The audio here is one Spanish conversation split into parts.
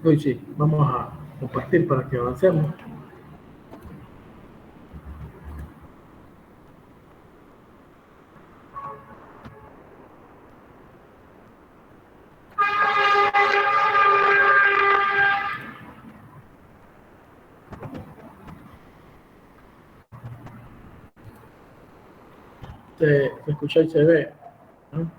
Hoy sí, vamos a compartir para que avancemos. Se escucha y se ve, ¿no?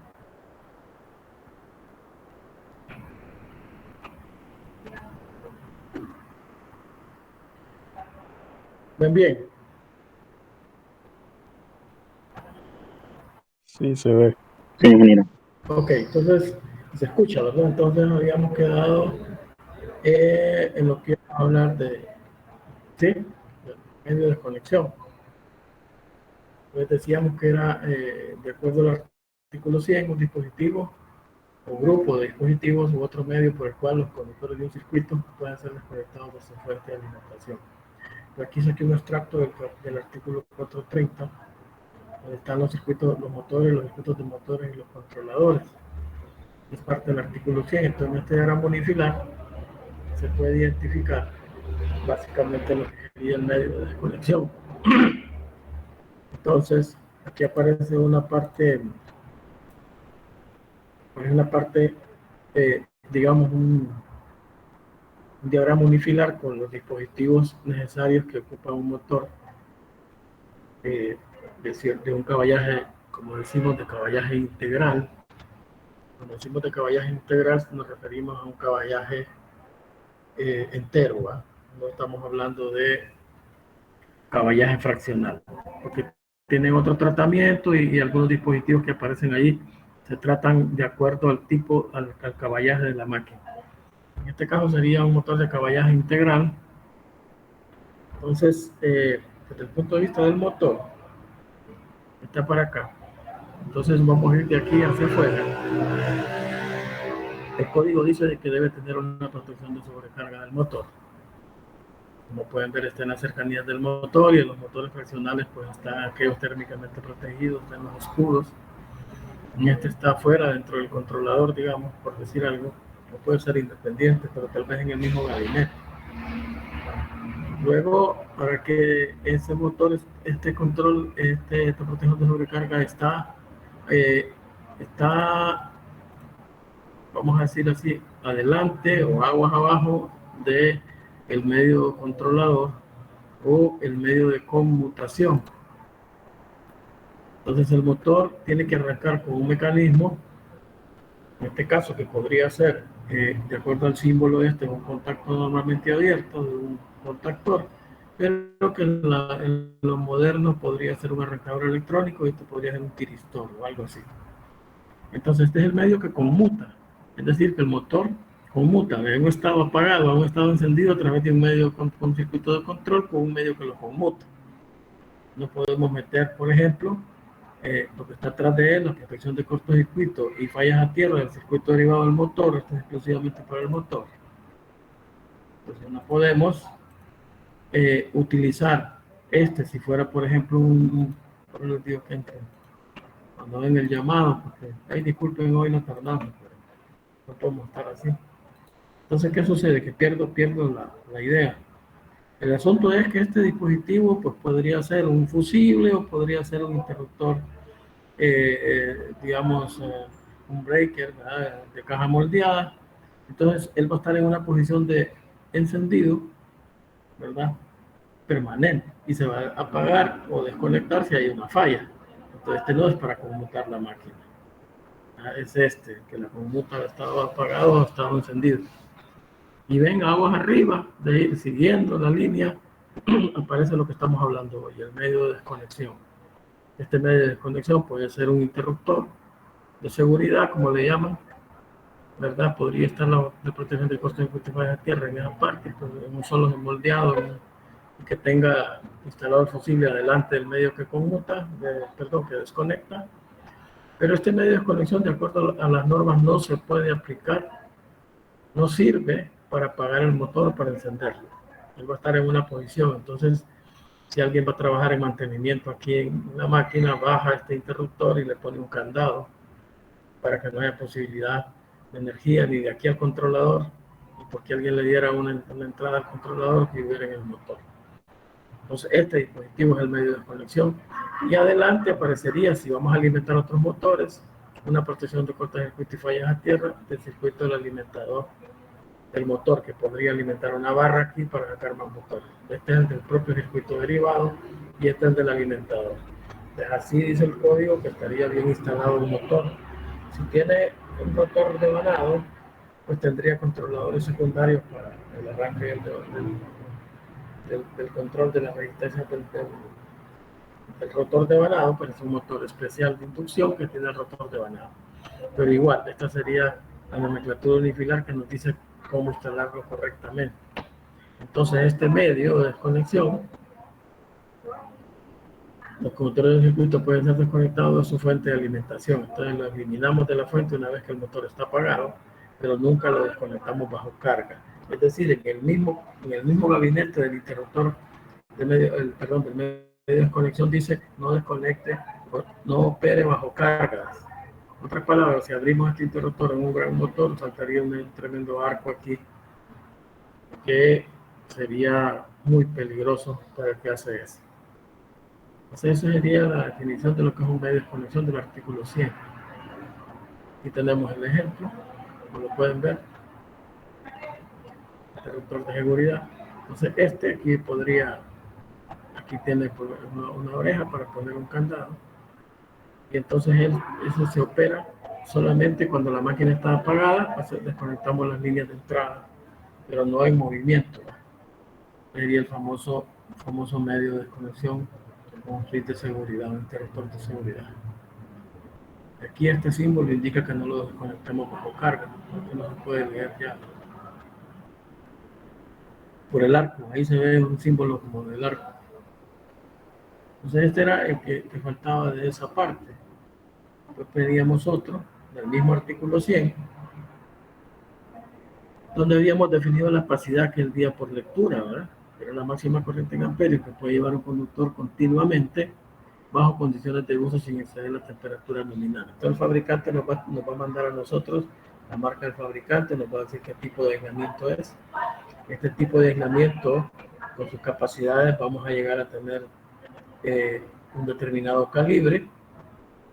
¿Ven bien? Sí, se ve. Sí, ingeniero. Ok, entonces se escucha, ¿verdad? Entonces habíamos quedado en lo que íbamos a hablar de, ¿sí? Del medio de conexión. Entonces decíamos que era, de acuerdo al artículo 100, un dispositivo o grupo de dispositivos u otro medio por el cual los conductores de un circuito pueden ser desconectados de su fuente de alimentación. Pero aquí saqué un extracto del artículo 430, donde están los circuitos, los motores, los circuitos de motores y los controladores. Es parte del artículo 100. Entonces, en este diagrama unifilar se puede identificar básicamente lo que sería el medio de desconexión. Entonces, aquí aparece una parte, digamos, un diagrama unifilar con los dispositivos necesarios que ocupa un motor de un caballaje, como decimos, de caballaje integral. Cuando decimos de caballaje integral nos referimos a un caballaje entero, ¿va? No estamos hablando de caballaje fraccional, porque tienen otro tratamiento y algunos dispositivos que aparecen ahí se tratan de acuerdo al tipo, al caballaje de la máquina. En este caso sería un motor de caballaje integral. Entonces, desde el punto de vista del motor, está para acá. Entonces vamos a ir de aquí hacia afuera. El código dice que debe tener una protección de sobrecarga del motor. Como pueden ver, está en las cercanías del motor, y en los motores fraccionales pues están aquellos térmicamente protegidos, están los escudos. Y este está afuera, dentro del controlador, digamos, por decir algo. No puede ser independiente, pero tal vez en el mismo gabinete. Luego, para que ese motor, este control, esta protección de sobrecarga está, vamos a decir así, adelante o aguas abajo de el medio controlador o el medio de conmutación. Entonces el motor tiene que arrancar con un mecanismo, en este caso que podría ser, de acuerdo al símbolo un contacto normalmente abierto de un contactor, pero que en lo moderno podría ser un arrancador electrónico, y esto podría ser un tiristor o algo así. Entonces este es el medio que conmuta, es decir, que el motor conmuta de un estado apagado a un estado encendido a través de un medio con un circuito de control, con un medio que lo conmuta. No podemos meter, por ejemplo, lo que está atrás de él, la protección de cortocircuito y fallas a tierra del circuito derivado del motor. Esto es exclusivamente para el motor. Entonces no podemos utilizar si fuera, por ejemplo, por les digo que entre, cuando ven el llamado, porque, ay, disculpen, hoy no tardamos, pero no podemos estar así. Entonces, ¿qué sucede? Que pierdo la idea. El asunto es que este dispositivo pues podría ser un fusible o podría ser un interruptor, digamos, un breaker, ¿verdad?, de caja moldeada. Entonces él va a estar en una posición de encendido, ¿verdad?, permanente, y se va a apagar o desconectar si hay una falla. Entonces este no es para conmutar la máquina. Es que la conmuta ha estado apagado o ha estado encendido. Y ven aguas arriba, de ir siguiendo la línea, aparece lo que estamos hablando hoy, el medio de desconexión. Este medio de desconexión puede ser un interruptor de seguridad, como le llaman, ¿verdad? Podría estar la protección de costos de a tierra en esa parte, pues, en un solo moldeado, que tenga instalado el fusible adelante del medio que conmuta, que desconecta. Pero este medio de desconexión, de acuerdo a las normas, no se puede aplicar, no sirve para apagar el motor o para encenderlo. Él va a estar en una posición. Entonces, si alguien va a trabajar en mantenimiento aquí en la máquina, baja este interruptor y le pone un candado para que no haya posibilidad de energía ni de aquí al controlador, y porque alguien le diera una entrada al controlador que hubiera en el motor. Entonces, este dispositivo es el medio de desconexión. Y adelante aparecería, si vamos a alimentar otros motores, una protección de cortocircuito y fallas a tierra del circuito del alimentador del motor, que podría alimentar una barra aquí para sacar más motores. Este es el del propio circuito derivado y este es el del alimentador. Entonces, así dice el código que estaría bien instalado el motor. Si tiene un rotor devanado, pues tendría controladores secundarios para el arranque del control de la resistencia del rotor devanado, pero es un motor especial de inducción que tiene el rotor devanado. Pero igual, esta sería la nomenclatura unifilar que nos dice cómo instalarlo correctamente. Entonces, este medio de desconexión, los conductores del circuito pueden ser desconectados de su fuente de alimentación. Entonces, lo eliminamos de la fuente una vez que el motor está apagado, pero nunca lo desconectamos bajo carga. Es decir, en el mismo gabinete del interruptor del medio de desconexión dice no desconecte, no opere bajo cargas. En otras palabras, si abrimos este interruptor en un gran motor, saltaría un tremendo arco aquí que sería muy peligroso para el que hace eso. Entonces, esa sería la definición de lo que es un medio de desconexión del artículo 100. Aquí tenemos el ejemplo, como lo pueden ver, interruptor de seguridad. Entonces, este aquí aquí tiene una oreja para poner un candado. Y entonces eso se opera solamente cuando la máquina está apagada, desconectamos las líneas de entrada, pero no hay movimiento. Sería el famoso medio de desconexión con un switch de seguridad, un interruptor de seguridad. Aquí este símbolo indica que no lo desconectemos bajo carga, porque no se puede leer ya por el arco. Ahí se ve un símbolo como del arco. Entonces este era el que faltaba de esa parte. Pues pedíamos otro, del mismo artículo 100, donde habíamos definido la capacidad que es el día por lectura, ¿verdad? Pero la máxima corriente en amperios que puede llevar un conductor continuamente bajo condiciones de uso sin exceder la temperatura nominal. Entonces el fabricante nos va a mandar a nosotros la marca del fabricante, nos va a decir qué tipo de aislamiento es. Este tipo de aislamiento, con sus capacidades, vamos a llegar a tener un determinado calibre.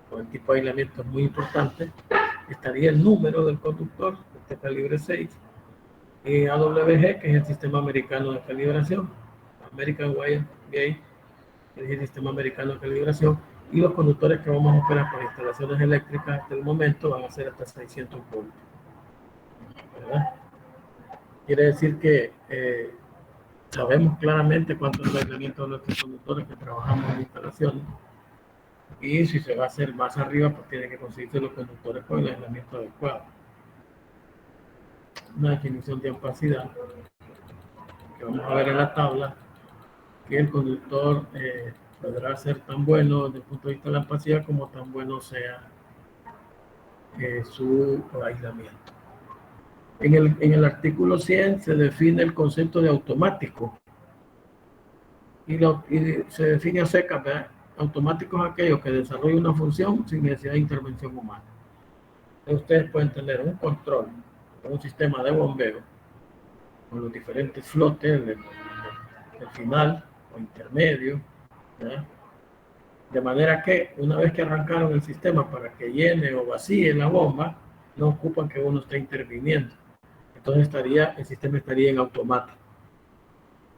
Con el tipo de aislamiento es muy importante. Estaría el número del conductor, este calibre 6, y AWG, que es el sistema americano de calibración, American Wire Gauge, que es el sistema americano de calibración, y los conductores que vamos a operar para instalaciones eléctricas hasta el momento van a ser hasta 600 voltios, ¿verdad? Quiere decir que sabemos claramente cuánto es el aislamiento de nuestros conductores que trabajamos en instalaciones, y si se va a hacer más arriba, pues tiene que conseguirse los conductores con el aislamiento adecuado. Una definición de opacidad que vamos a ver en la tabla, que el conductor podrá ser tan bueno desde el punto de vista de la opacidad como tan bueno sea su aislamiento. En el artículo 100 se define el concepto de automático y se define a secas, ¿verdad? Automáticos aquellos que desarrollan una función sin necesidad de intervención humana. Entonces, ustedes pueden tener un control, un sistema de bombeo con los diferentes flotes del final o intermedio, ¿verdad? De manera que una vez que arrancaron el sistema para que llene o vacíe la bomba, no ocupan que uno esté interviniendo. Entonces el sistema estaría en automático,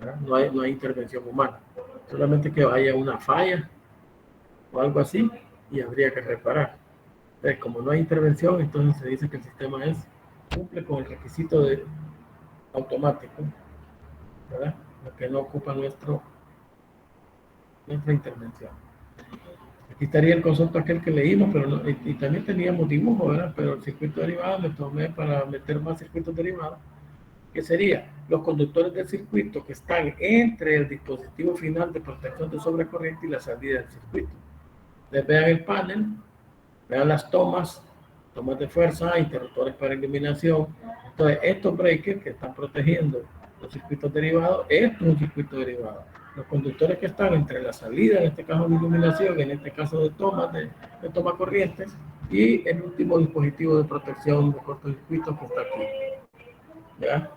¿verdad? No hay intervención humana. Solamente que vaya una falla o algo así y habría que reparar. Entonces, como no hay intervención, entonces se dice que el sistema cumple con el requisito de automático, ¿verdad? Lo que no ocupa nuestra intervención. Aquí estaría el concepto aquel que leímos, pero no, y también teníamos dibujo, ¿verdad? Pero el circuito derivado me tomé para meter más circuitos derivados, que sería los conductores del circuito que están entre el dispositivo final de protección de sobrecorriente y la salida del circuito. Les vean el panel, vean las tomas de fuerza, interruptores para iluminación. Entonces, estos breakers que están protegiendo los circuitos derivados, esto es un circuito derivado. Los conductores que están entre la salida, en este caso de iluminación, en este caso de toma corrientes, y el último dispositivo de protección de cortocircuito que está aquí. ¿Ya?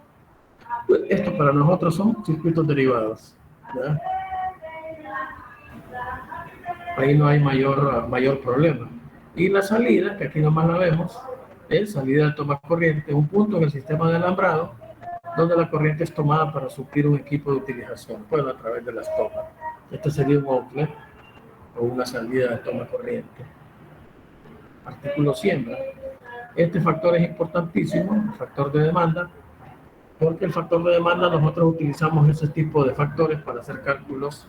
Pues esto para nosotros son circuitos derivados, ¿verdad? Ahí no hay mayor problema. Y la salida, que aquí nomás la vemos, es salida de toma corriente, un punto en el sistema de alambrado donde la corriente es tomada para suplir un equipo de utilización, bueno, a través de las tomas. Este sería un outlet o una salida de toma corriente. Artículo 100. ¿Verdad? Este factor es importantísimo, el factor de demanda, porque el factor de demanda nosotros utilizamos ese tipo de factores para hacer cálculos,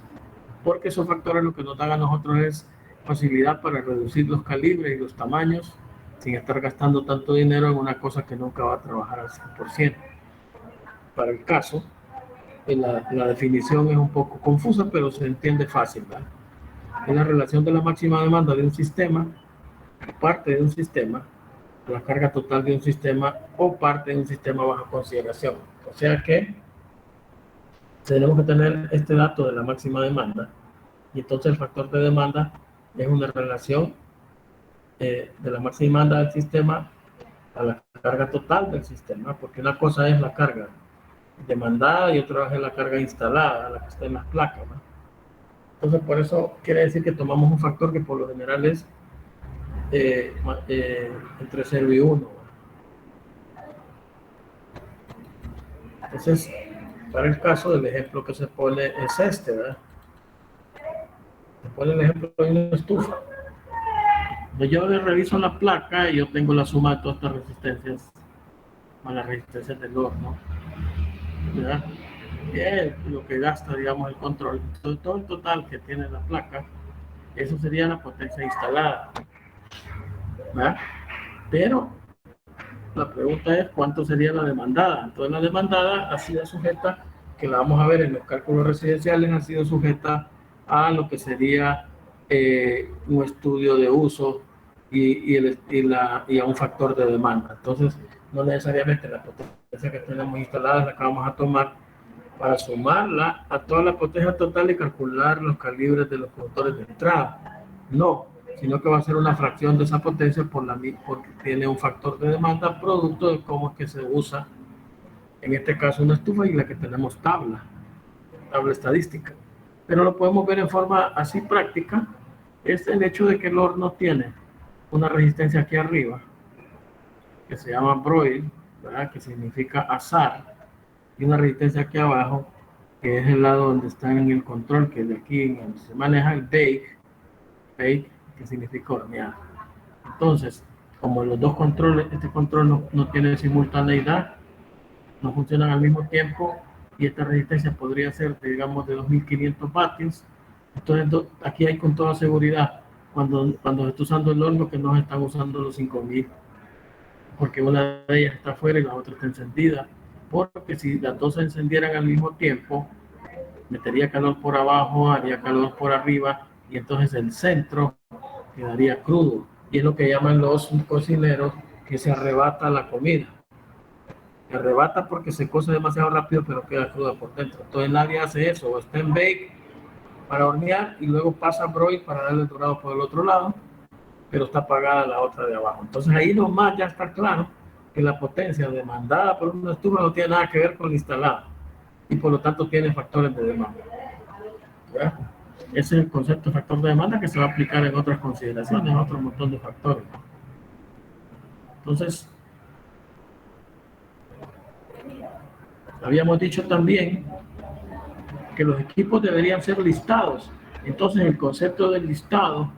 porque esos factores lo que nos dan a nosotros es facilidad para reducir los calibres y los tamaños sin estar gastando tanto dinero en una cosa que nunca va a trabajar al 100%. Para el caso, la definición es un poco confusa, pero se entiende fácil, ¿verdad? Es la relación de la máxima demanda de un sistema, parte de un sistema, la carga total de un sistema o parte de un sistema bajo consideración. O sea que tenemos que tener este dato de la máxima demanda y entonces el factor de demanda es una relación de la máxima demanda del sistema a la carga total del sistema, porque una cosa es la carga demandada y otra es la carga instalada, la que está en las placas, ¿no? Entonces, por eso quiere decir que tomamos un factor que por lo general es entre 0 y 1. Entonces, para el caso del ejemplo que se pone es este, ¿verdad? Se pone el ejemplo de una estufa. Yo le reviso la placa y yo tengo la suma de todas estas resistencias, más las resistencias del horno, ¿verdad? Es lo que gasta, digamos, el control. Todo el total que tiene la placa, eso sería la potencia instalada, ¿verdad? Pero la pregunta es cuánto sería la demandada. Entonces la demandada ha sido sujeta, que la vamos a ver en los cálculos residenciales, ha sido sujeta a lo que sería un estudio de uso y a un factor de demanda. Entonces no necesariamente la potencia que tenemos instalada es la que vamos a tomar para sumarla a toda la potencia total y calcular los calibres de los motores de entrada. No, sino que va a ser una fracción de esa potencia porque tiene un factor de demanda producto de cómo es que se usa, en este caso una estufa y la que tenemos tabla estadística. Pero lo podemos ver en forma así práctica, es el hecho de que el horno tiene una resistencia aquí arriba, que se llama broil, ¿verdad? Que significa asar, y una resistencia aquí abajo, que es el lado donde está en el control, que de aquí en donde se maneja el bake, que significa hornear. Entonces, como los dos controles, este control no tiene simultaneidad, no funcionan al mismo tiempo, y esta resistencia podría ser, digamos, de 2500 vatios. Entonces, aquí hay con toda seguridad, cuando se está usando el horno, que no se están usando los 5000, porque una de ellas está afuera y la otra está encendida. Porque si las dos se encendieran al mismo tiempo, metería calor por abajo, haría calor por arriba, y entonces el centro quedaría crudo. Y es lo que llaman los cocineros que se arrebata la comida. Se arrebata porque se cose demasiado rápido, pero queda cruda por dentro. Entonces nadie hace eso, o está en bake para hornear y luego pasa a broil para darle el dorado por el otro lado, pero está apagada la otra de abajo. Entonces ahí nomás ya está claro que la potencia demandada por una estufa no tiene nada que ver con la instalada y por lo tanto tiene factores de demanda. ¿Ya? Ese es el concepto de factor de demanda que se va a aplicar en otras consideraciones, en otro montón de factores. Entonces, habíamos dicho también que los equipos deberían ser listados. Entonces, el concepto del listado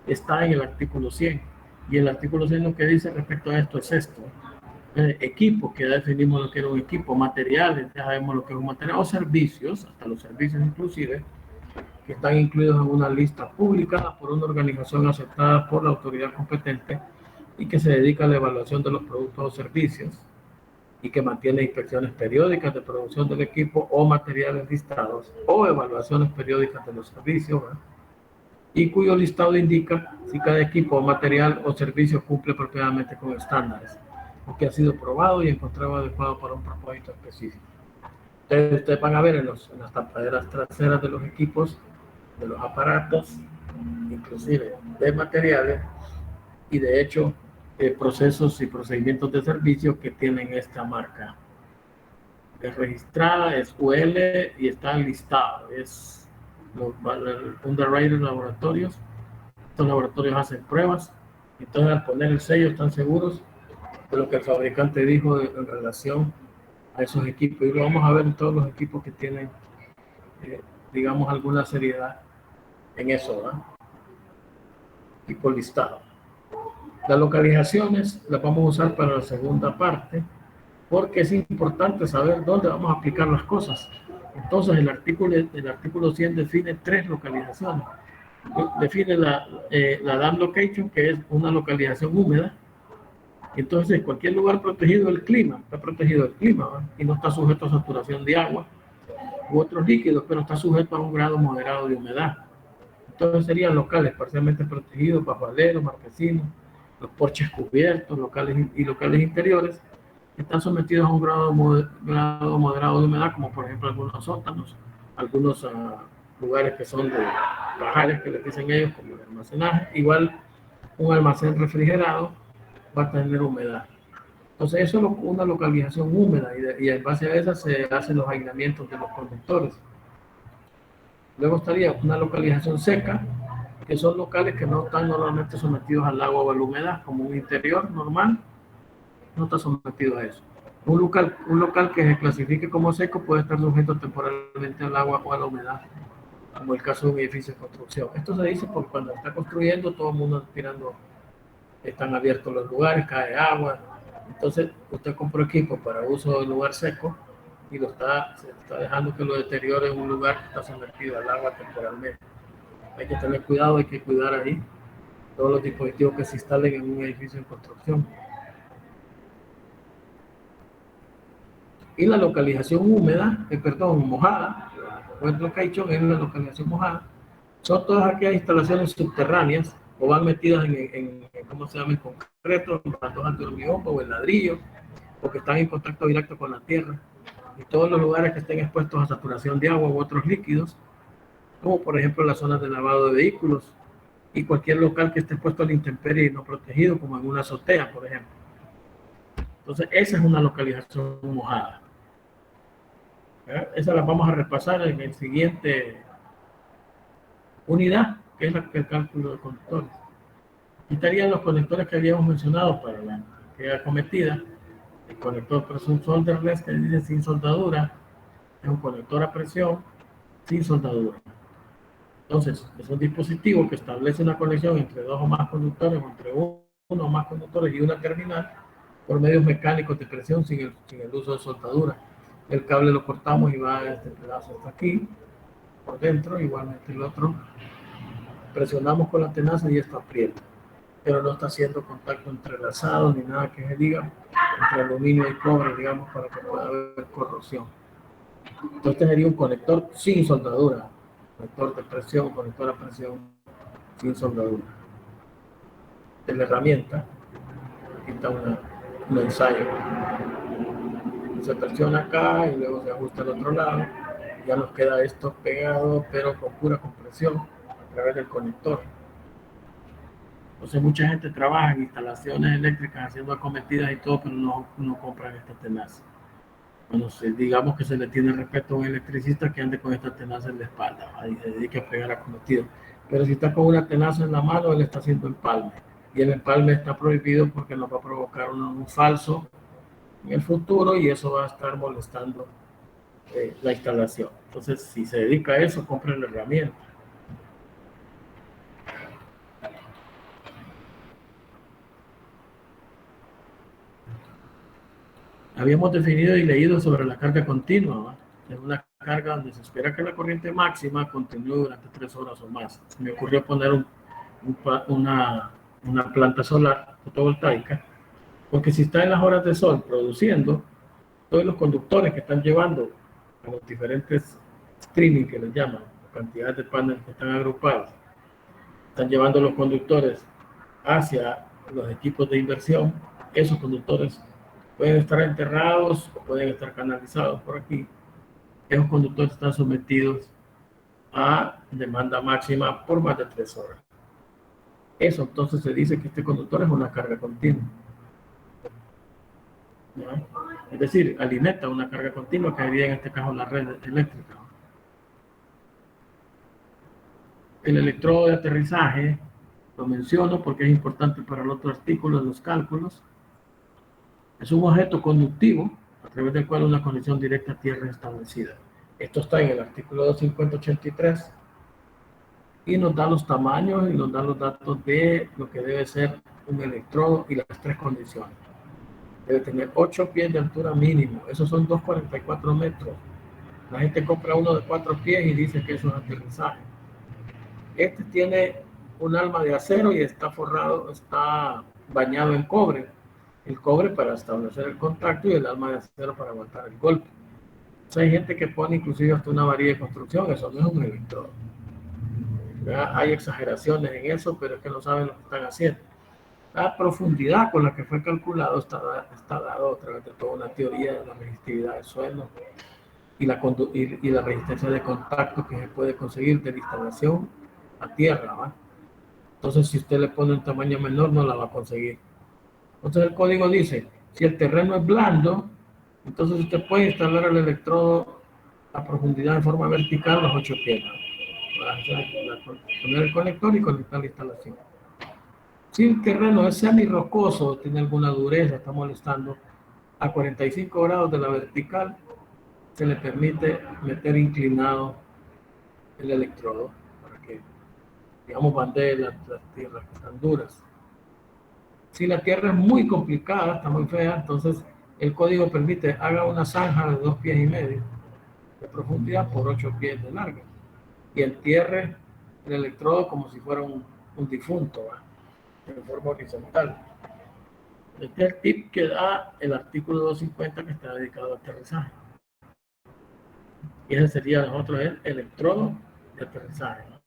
está en el artículo 100. Y el artículo 100 lo que dice respecto a esto es esto. Equipos, que ya definimos lo que era un equipo, materiales, ya sabemos lo que es un material, o servicios, hasta los servicios inclusive, que están incluidos en una lista publicada por una organización aceptada por la autoridad competente y que se dedica a la evaluación de los productos o servicios y que mantiene inspecciones periódicas de producción del equipo o materiales listados o evaluaciones periódicas de los servicios, ¿verdad? Y cuyo listado indica si cada equipo o material o servicio cumple apropiadamente con estándares o que ha sido probado y encontrado adecuado para un propósito específico. Entonces, ustedes van a ver en las tapaderas traseras de los equipos, de los aparatos, inclusive de materiales y de hecho procesos y procedimientos de servicio que tienen esta marca. es registrada, es UL y está listado. Es el Underwriter Laboratorios. Estos laboratorios hacen pruebas. Entonces, al poner el sello, están seguros de lo que el fabricante dijo en relación a esos equipos. Y lo vamos a ver en todos los equipos que tienen, digamos, alguna seriedad en eso, ¿verdad? Tipo listado. Las localizaciones las vamos a usar para la segunda parte, porque es importante saber dónde vamos a aplicar las cosas. Entonces, el artículo 100 define 3 localizaciones. Define la dam location, que es una localización húmeda. Entonces, cualquier lugar protegido del clima, está protegido del clima, ¿verdad? Y no está sujeto a saturación de agua u otros líquidos, pero está sujeto a un grado moderado de humedad. Entonces, serían locales parcialmente protegidos, bajo aleros, marquesinos, los porches cubiertos, locales y locales interiores, están sometidos a un grado moderado de humedad, como por ejemplo algunos sótanos, algunos lugares que son de pajares, que les dicen ellos, como el almacenaje. Igual un almacén refrigerado va a tener humedad. Entonces eso es una localización húmeda y en base a esa se hacen los aislamientos de los conductores. Luego estaría una localización seca, que son locales que no están normalmente sometidos al agua o a la humedad, como un interior normal, no está sometido a eso. Un local que se clasifique como seco puede estar sujeto temporalmente al agua o a la humedad, como el caso de un edificio de construcción. Esto se dice porque cuando está construyendo todo el mundo está tirando, están abiertos los lugares, cae agua. Entonces usted compró equipo para uso del lugar seco y se está dejando que lo deteriore en un lugar que está sometido al agua temporalmente. Hay que tener cuidado, hay que cuidar ahí todos los dispositivos que se instalen en un edificio en construcción. Y la localización mojada, wet location es una localización mojada, son todas aquellas instalaciones subterráneas o van metidas ¿cómo se llama?, en concreto, en baldosas de hormigón o en ladrillo, o que están en contacto directo con la tierra, y todos los lugares que estén expuestos a saturación de agua u otros líquidos, como por ejemplo las zonas de lavado de vehículos, y cualquier local que esté expuesto a la intemperie y no protegido, como en una azotea, por ejemplo. Entonces, esa es una localización mojada. Esa la vamos a repasar en el siguiente unidad, que es el cálculo de conductores. Y estarían los conectores que habíamos mencionado para la que acometida. El conector presun solderless, que dice sin soldadura, es un conector a presión sin soldadura. Entonces, es un dispositivo que establece una conexión entre dos o más conductores, o entre uno o más conductores y una terminal, por medios mecánicos de presión sin el uso de soldadura. El cable lo cortamos y va a este pedazo hasta aquí, por dentro, igualmente el otro. Presionamos con la tenaza y esto aprieta, pero no está haciendo contacto entrelazado ni nada que se diga entre aluminio y cobre, digamos, para que pueda haber corrosión. Entonces este sería un conector sin soldadura, conector de presión, conector a presión sin soldadura. De la herramienta, aquí está un ensayo. Se presiona acá y luego se ajusta al otro lado. Ya nos queda esto pegado, pero con pura compresión a través del conector. Entonces mucha gente trabaja en instalaciones eléctricas haciendo acometidas y todo, pero no compran esta tenaza. Bueno, digamos que se le tiene respeto a un electricista que ande con esta tenaza en la espalda, y se dedique a pegar acometido. Pero si está con una tenaza en la mano, él está haciendo empalme. Y el empalme está prohibido porque nos va a provocar un falso en el futuro y eso va a estar molestando la instalación. Entonces, si se dedica a eso, compre la herramienta. Habíamos definido y leído sobre la carga continua, ¿no? Es una carga donde se espera que la corriente máxima continúe durante 3 horas o más. Se me ocurrió poner una planta solar fotovoltaica, porque si está en las horas de sol produciendo, todos los conductores que están llevando a los diferentes streaming que les llaman, cantidades de paneles que están agrupados, están llevando los conductores hacia los equipos de inversión. Esos conductores pueden estar enterrados o pueden estar canalizados por aquí. Esos conductores están sometidos a demanda máxima por más de 3 horas. Eso entonces se dice que este conductor es una carga continua. ¿No? Es decir, alimenta una carga continua que sería en este caso la red eléctrica. El electrodo de aterrizaje lo menciono porque es importante para el otro artículo de los cálculos. Es un objeto conductivo a través del cual una conexión directa a tierra es establecida. Esto está en el artículo 25083 y nos da los tamaños y nos da los datos de lo que debe ser un electrodo y las tres condiciones. Debe tener 8 pies de altura mínimo, esos son 2,44 metros. La gente compra uno de 4 pies y dice que eso es aterrizaje. Este tiene un alma de acero y está forrado, está bañado en cobre. El cobre para establecer el contacto y el alma de acero para aguantar el golpe. O sea, hay gente que pone inclusive hasta una varilla de construcción, eso no es un electrodo. ¿Verdad? Hay exageraciones en eso, pero es que no saben lo que están haciendo. La profundidad con la que fue calculado está dado a través de toda una teoría de la resistividad del suelo y la resistencia de contacto que se puede conseguir de la instalación a tierra, ¿va? Entonces, si usted le pone un tamaño menor, no la va a conseguir. Entonces, el código dice, si el terreno es blando, entonces usted puede instalar el electrodo a profundidad en forma vertical los 8 pies. Poner el conector y conectar la instalación. Si el terreno es semi-rocoso, tiene alguna dureza, está molestando, a 45 grados de la vertical, se le permite meter inclinado el electrodo para que, digamos, bandee las tierras que están duras. Si la tierra es muy complicada, está muy fea, entonces el código permite haga una zanja de 2 pies y medio de profundidad por 8 pies de largo y entierre el electrodo como si fuera un difunto, ¿va? En forma horizontal. Este es el tip que da el artículo 250 que está dedicado a aterrizaje. Y ese sería nosotros el electrodo de aterrizaje, ¿no?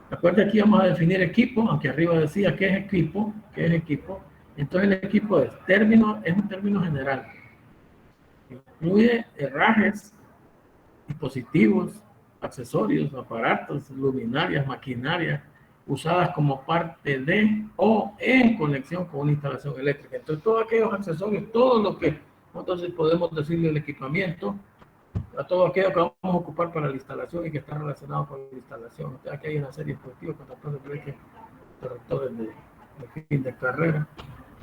Recuerda, aquí vamos a definir equipo, aunque arriba decía qué es equipo, Entonces el equipo es un término general. Incluye herrajes, dispositivos, accesorios, aparatos, luminarias, maquinarias, usadas como parte de o en conexión con una instalación eléctrica. Entonces todos aquellos accesorios, todo lo que entonces podemos decirle el equipamiento, a todo aquello que vamos a ocupar para la instalación y que está relacionado con la instalación. Entonces, aquí hay una serie de dispositivos, contactores de breque, interruptores de fin de carrera,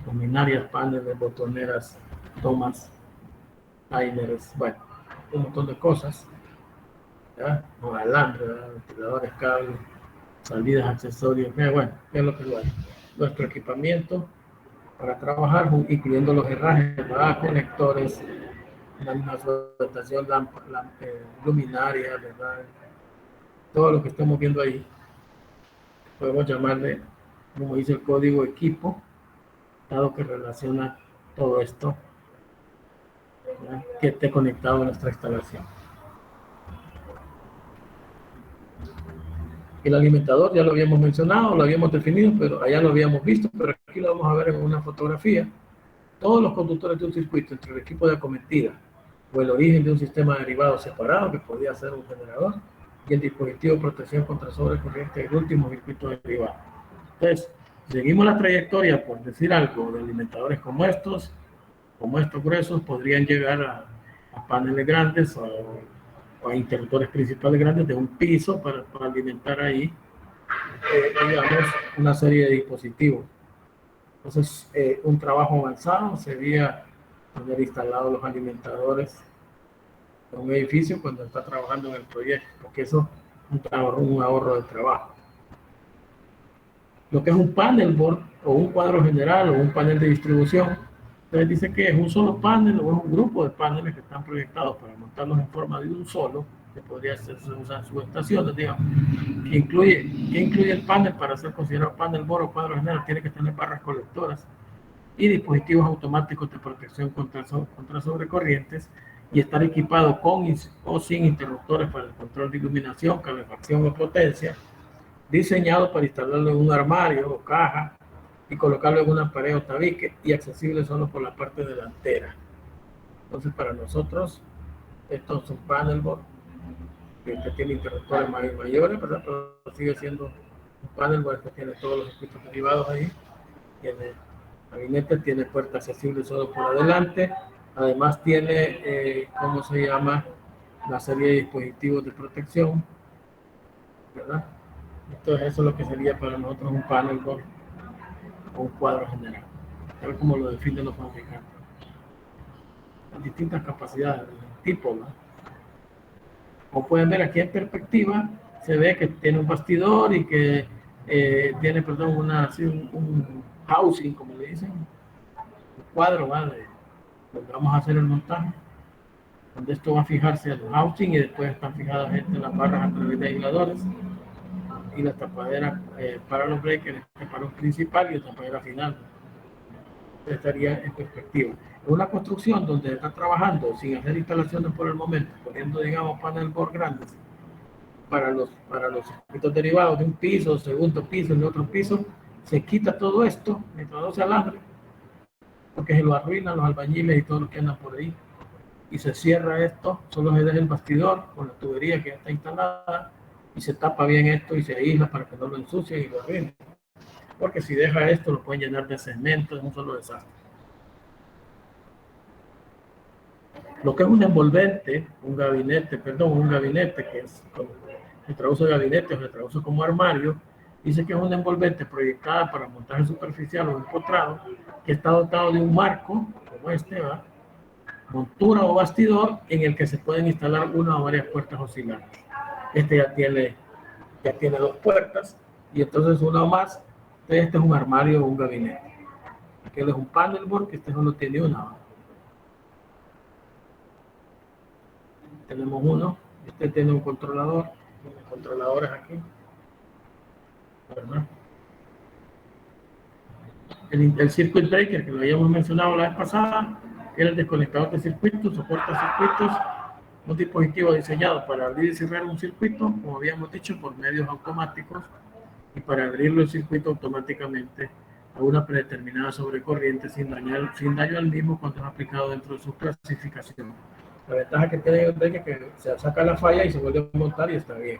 luminarias, paneles, botoneras, tomas, timers, bueno, un montón de cosas, ¿ya? Con alambre, ventiladores, cables, salidas, accesorios, bueno, ¿qué es lo que hay? Nuestro equipamiento para trabajar, incluyendo los herrajes, ¿verdad? Conectores, la misma flotación, luminaria, ¿verdad? Todo lo que estamos viendo ahí, podemos llamarle, como dice el código, equipo, dado que relaciona todo esto, ¿verdad? Que esté conectado a nuestra instalación. El alimentador ya lo habíamos mencionado, lo habíamos definido, pero allá lo habíamos visto, pero aquí lo vamos a ver en una fotografía. Todos los conductores de un circuito entre el equipo de acometida o el origen de un sistema derivado separado, que podría ser un generador, y el dispositivo de protección contra sobrecorriente del último circuito derivado. Entonces, seguimos la trayectoria, por decir algo, de alimentadores como estos gruesos, podrían llegar a paneles grandes o a interruptores principales grandes de un piso para alimentar ahí, digamos, una serie de dispositivos. Entonces, un trabajo avanzado sería tener instalados los alimentadores en un edificio cuando está trabajando en el proyecto, porque eso es un ahorro de trabajo. Lo que es un panel board o un cuadro general o un panel de distribución, entonces dice que es un solo panel o es un grupo de paneles que están proyectados para montarlos en forma de un solo, que podría ser usar subestaciones, digamos, que incluye el panel para ser considerado panel board o cuadro general. Tiene que tener barras colectoras y dispositivos automáticos de protección contra sobrecorrientes y estar equipado con o sin interruptores para el control de iluminación, calefacción o potencia, diseñado para instalarlo en un armario o caja y colocarlo en una pared o tabique y accesible solo por la parte delantera. Entonces, para nosotros, estos son panel board que tiene interruptores mayores, ¿verdad? Pero sigue siendo un panel board que tiene todos los circuitos derivados ahí, tiene gabinete, tiene puerta accesible solo por adelante, además tiene, ¿cómo se llama? La serie de dispositivos de protección, ¿verdad? Entonces eso es lo que sería para nosotros un panel board o un cuadro general, tal como lo definen los fabricantes. Las distintas capacidades, tipo, ¿no? Como pueden ver aquí en perspectiva, se ve que tiene un bastidor y que tiene, perdón, un housing, como le dicen, un cuadro, ¿vale? Donde vamos a hacer el montaje, donde esto va a fijarse el housing y después están fijadas las barras a través de aisladores y la tapadera para los breakers, el tapadero principal y la tapadera final. Estaría en perspectiva. Es una construcción donde se está trabajando sin hacer instalaciones por el momento, poniendo, digamos, panel board grandes para los circuitos derivados de un piso, segundo piso, de otro piso. Se quita todo esto mientras no se alambre, porque se lo arruinan los albañiles y todos los que andan por ahí. Y se cierra esto, solo se deja el bastidor con la tubería que ya está instalada y se tapa bien esto y se aísla para que no lo ensucie y lo arruine. Porque si deja esto, lo pueden llenar de cemento, es un solo desastre. Lo que es un envolvente, un gabinete que es, se traduce gabinete o se traduce como armario, dice que es un envolvente proyectada para montaje superficial o empotrado, que está dotado de un marco, como este, ¿va? Montura o bastidor, en el que se pueden instalar una o varias puertas oscilantes. Este ya tiene dos puertas, y entonces una o más. Entonces este es un armario o un gabinete. Aquel es un panel board, que este solo tiene una. Tenemos uno, este tiene un controlador, tiene controladores aquí, ¿verdad? El circuit breaker, que lo habíamos mencionado la vez pasada, era el desconectador de circuitos, soporta circuitos, un dispositivo diseñado para abrir y cerrar un circuito, como habíamos dicho, por medios automáticos, y para abrirlo el circuito automáticamente a una predeterminada sobrecorriente sin daño al mismo cuando es aplicado dentro de su clasificación. La ventaja que tiene el breaker es que se saca la falla y se vuelve a montar y está bien.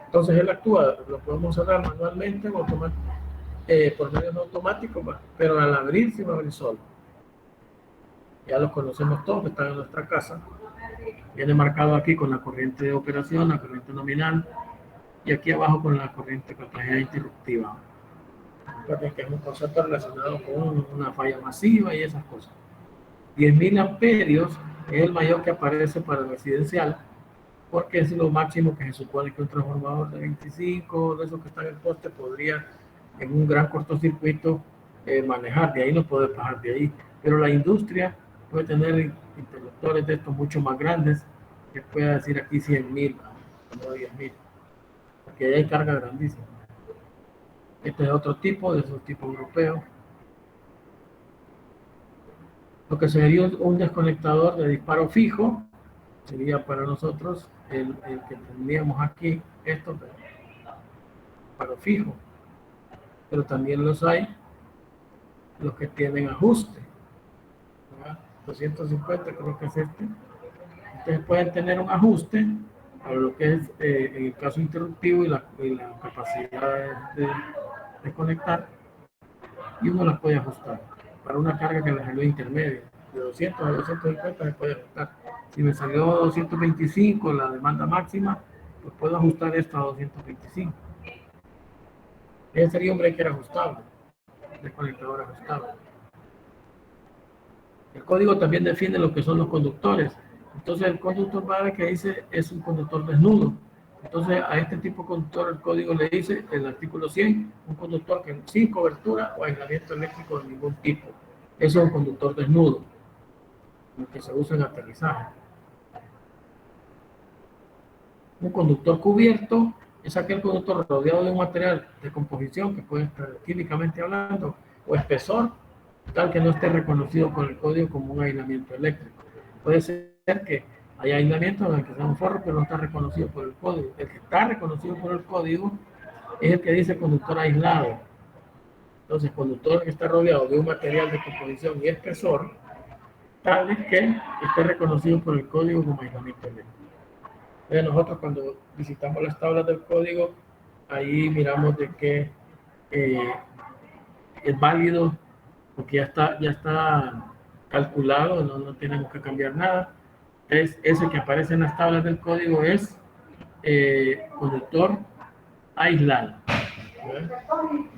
Entonces él actúa, lo podemos cerrar manualmente o por medios automáticos, pero al abrir se va a abrir solo. Ya los conocemos todos, están en nuestra casa. Viene marcado aquí con la corriente de operación, la corriente nominal, y aquí abajo con la corriente contraída interruptiva. Recuerden que es un concepto relacionado con una falla masiva y esas cosas. 10.000 amperios es el mayor que aparece para el residencial, porque es lo máximo que se supone que un transformador de 25, de esos que están en el poste, podría en un gran cortocircuito manejar. De ahí no puede bajar de ahí. Pero la industria puede tener interruptores de estos mucho más grandes, que pueda decir aquí 100.000, no 10.000, porque ahí hay carga grandísima. Este es otro tipo, de esos tipos europeos. Lo que sería un desconectador de disparo fijo, sería para nosotros el que tendríamos aquí, esto, disparo fijo. Pero también los hay, los que tienen ajuste, ¿verdad? 250 creo que es este. Ustedes pueden tener un ajuste para lo que es en el caso interruptivo y la capacidad de conectar, y uno las puede ajustar para una carga que le salió intermedia. De 200 a 250 se puede ajustar. Si me salió 225 la demanda máxima, pues puedo ajustar esto a 225. Ese sería un breaker ajustable, desconectador ajustable. El código también define lo que son los conductores. Entonces el conductor base que dice es un conductor desnudo. Entonces a este tipo de conductor el código le dice, el artículo 100, un conductor que sin cobertura o aislamiento eléctrico de ningún tipo. Eso es un conductor desnudo, el que se usa en aterrizaje. Un conductor cubierto es aquel conductor rodeado de un material de composición que puede estar químicamente hablando o espesor, tal que no esté reconocido por el código como un aislamiento eléctrico. Puede ser que haya aislamiento en el que sea un forro, pero no está reconocido por el código. El que está reconocido por el código es el que dice conductor aislado. Entonces, conductor que está rodeado de un material de composición y espesor, tal que esté reconocido por el código como aislamiento eléctrico. Nosotros cuando visitamos las tablas del código, ahí miramos de que eh, es válido porque ya está calculado, no tenemos que cambiar nada. Es ese que aparece en las tablas del código es conductor aislado.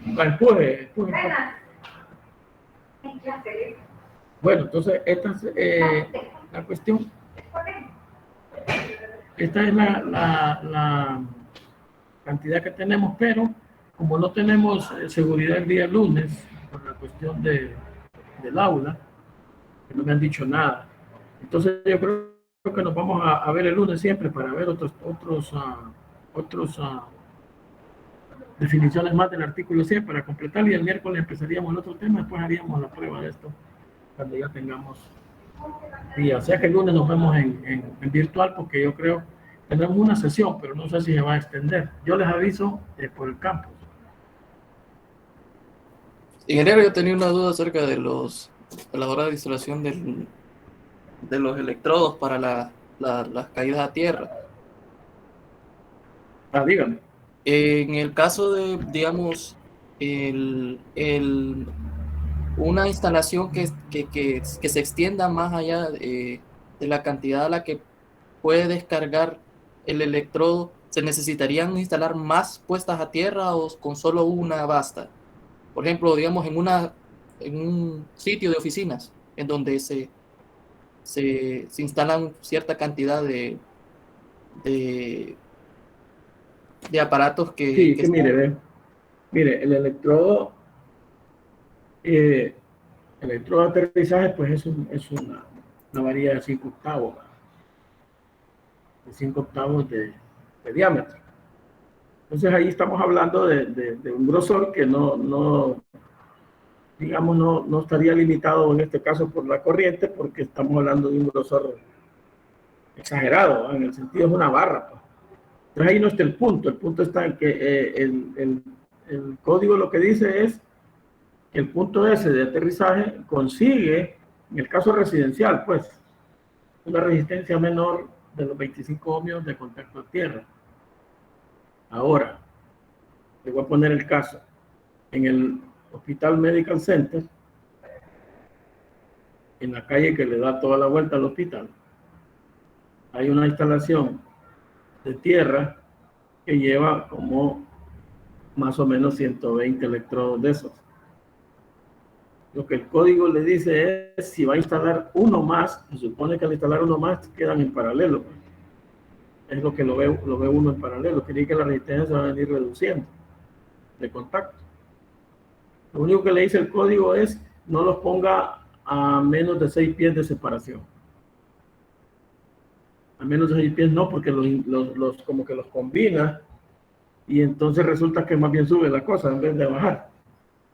Empuje, empuje. Bueno, entonces esta es la cuestión. Esta es la cantidad que tenemos, pero como no tenemos seguridad el día lunes, por la cuestión del aula, que no me han dicho nada, entonces yo creo que nos vamos a ver el lunes siempre para ver otros definiciones más del artículo 100 para completar, y el miércoles empezaríamos el otro tema, después haríamos la prueba de esto cuando ya tengamos día. O sea que el lunes nos vemos en virtual, porque yo creo tendremos una sesión, pero no sé si se va a extender. Yo les aviso por el campus. Ingeniero, yo tenía una duda acerca de la hora de instalación de los electrodos para las caídas a tierra. Dígame. En el caso de, digamos, una instalación que se extienda más allá de la cantidad a la que puede descargar el electrodo, ¿se necesitarían instalar más puestas a tierra o con solo una basta? Por ejemplo, digamos, en un sitio de oficinas en donde se instalan cierta cantidad de, de aparatos Sí, que que mire, están... mire, eh, el electrodo de aterrizaje, pues es una varilla de 5 octavos, de 5 octavos de diámetro. Entonces ahí estamos hablando de un grosor que digamos, no estaría limitado en este caso por la corriente, porque estamos hablando de un grosor exagerado, ¿no? En el sentido es una barra. Pues. Entonces ahí no está el punto está en que el código lo que dice es que el punto S de aterrizaje consigue, en el caso residencial, pues, una resistencia menor de los 25 ohmios de contacto a tierra. Ahora, le voy a poner el caso. En el Hospital Medical Center, en la calle que le da toda la vuelta al hospital, hay una instalación de tierra que lleva como más o menos 120 electrodos de esos. Lo que el código le dice es si va a instalar uno más, se supone que al instalar uno más quedan en paralelo. Es lo que lo ve uno en paralelo, quiere decir que la resistencia se va a venir reduciendo de contacto. Lo único que le dice el código es no los ponga a menos de 6 pies de separación. A menos de 6 pies no, porque como que los combina y entonces resulta que más bien sube la cosa en vez de bajar.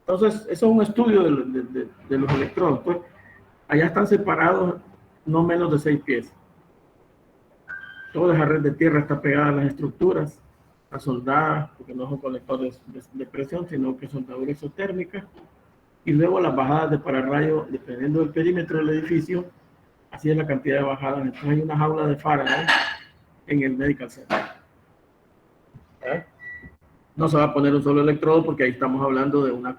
Entonces, eso es un estudio de los electrodos. Pues, allá están separados no menos de 6 pies. Toda esa red de tierra está pegada a las estructuras, a soldadas, porque no son conectores de presión, sino que son soldaduras isotérmicas. Y luego las bajadas de pararrayo, dependiendo del perímetro del edificio, así es la cantidad de bajadas. Entonces hay una jaula de Faraday en el Medical Center. ¿Eh? No se va a poner un solo electrodo porque ahí estamos hablando de una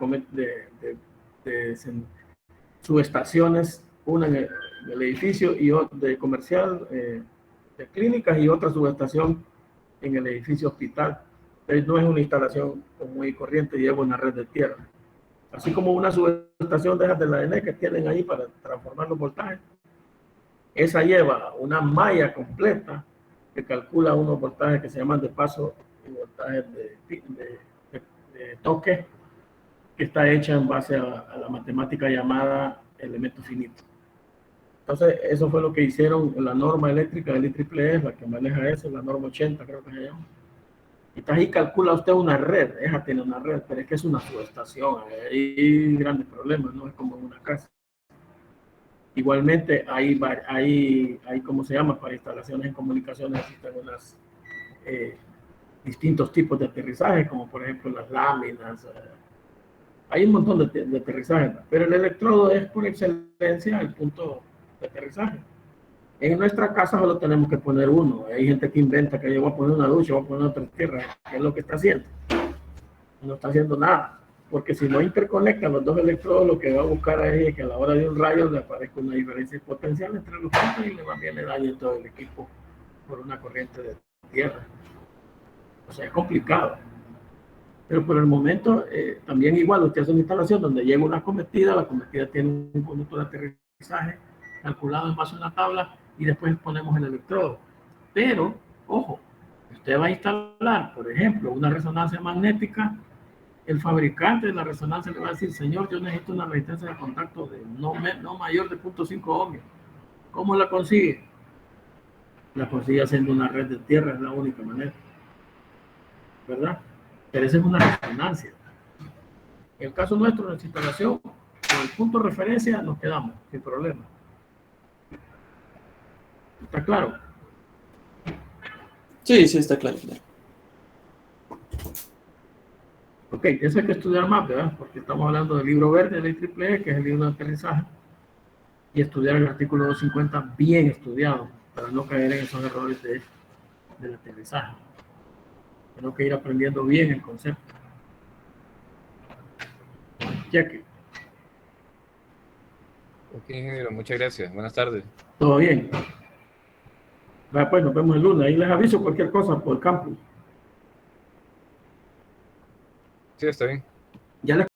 de subestaciones, una en el edificio y otra de comercial, de clínicas, y otra subestación en el edificio hospital. Entonces no es una instalación muy corriente, lleva una red de tierra. Así como una subestación de esas de la ENE que tienen ahí para transformar los voltajes. Esa lleva una malla completa que calcula unos voltajes que se llaman de paso y voltajes de toque, que está hecha en base a la matemática llamada elemento finito. Entonces, eso fue lo que hicieron en la norma eléctrica del IEEE, la que maneja eso, la norma 80 creo que se llama. Entonces ahí calcula usted una red, esa tiene una red, pero es que es una subestación, hay grandes problemas, no es como en una casa. Igualmente, hay ¿cómo se llama? Para instalaciones en comunicaciones existen distintos tipos de aterrizaje, como por ejemplo las láminas. Hay un montón de aterrizaje, pero el electrodo es por excelencia el punto de aterrizaje. En nuestra casa solo tenemos que poner uno. Hay gente que inventa que yo voy a poner una ducha, voy a poner otra tierra. ¿Qué es lo que está haciendo? No está haciendo nada. Porque si no interconectan los dos electrodos, lo que va a buscar es que a la hora de un rayo le aparezca una diferencia potencial entre los puntos y le dañe todo el equipo por una corriente de tierra. O sea, es complicado. Pero por el momento, también igual, usted hace una instalación donde llega una cometida, la cometida tiene un conducto de aterrizaje calculado en base a una tabla y después ponemos el electrodo. Pero, ojo, usted va a instalar, por ejemplo, una resonancia magnética, el fabricante de la resonancia le va a decir, señor, yo necesito una resistencia de contacto de no mayor de 0.5 ohmios. ¿Cómo la consigue? La consigue haciendo una red de tierra, es la única manera, ¿verdad? Pero esa es una resonancia. En el caso nuestro, nuestra instalación, con el punto de referencia nos quedamos, sin problema. ¿Está claro? Sí, sí, está claro. Ok, eso hay que estudiar más, ¿verdad? Porque estamos hablando del libro verde del IEEE, que es el libro de aterrizaje, y estudiar el artículo 250 bien estudiado, para no caer en esos errores del aterrizaje. Tengo que ir aprendiendo bien el concepto. Cheque. Ok, ingeniero, muchas gracias. Buenas tardes. ¿Todo bien? Pues nos vemos el lunes. Ahí les aviso cualquier cosa por el campus. Sí, está bien. Ya les